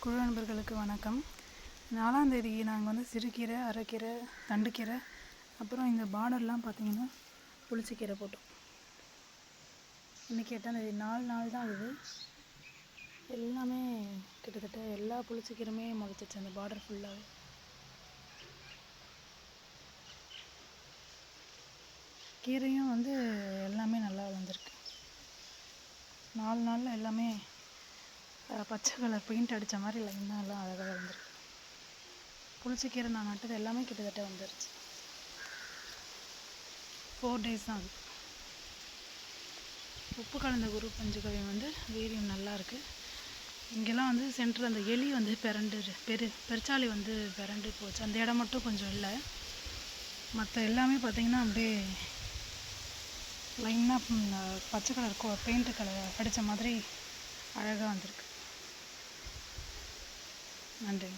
குழு நண்பர்களுக்கு வணக்கம். 4ஆம் தேதி நாங்கள் வந்து சிறுகீரை, அரைக்கீரை, தண்டுக்கீரை, அப்புறம் இந்த பார்டர்லாம் பார்த்திங்கன்னா புளிச்சக்கீரை போட்டோம். இன்றைக்கி 8ஆம் தேதி 4 நாள் தான் ஆகுது. எல்லாமே கிட்டத்தட்ட எல்லா புளிச்சக்கீரையுமே முளைச்சிச்சு அந்த பார்டர் ஃபுல்லாகவே. கீரையும் வந்து எல்லாமே நல்லா வளர்ந்துருக்கு. 4 நாளில் எல்லாமே பச்சை கலர் பெயிண்ட் அடித்த மாதிரி லைனாக எல்லாம் அழகாக வளர்ந்துருக்கு. புளிச்சக்கீரை நான் நட்டது எல்லாமே கிட்டத்தட்ட வந்துருச்சு. 4 டேஸ் தான் ஆகுது. உப்பு கலந்த குரு பஞ்சகவ்யம் வந்து வீரியம் நல்லா இருக்குது. இங்கெல்லாம் வந்து சென்டர் அந்த எலி வந்து பெருச்சாளி வந்து பிறண்டு போச்சு. அந்த இடம் மட்டும் கொஞ்சம் இல்லை. மற்ற எல்லாமே பார்த்திங்கன்னா அப்படியே லைனாக பச்சை கலர் பெயிண்ட் கலர் அடித்த மாதிரி அழகாக வந்திருக்கு. நன்றி.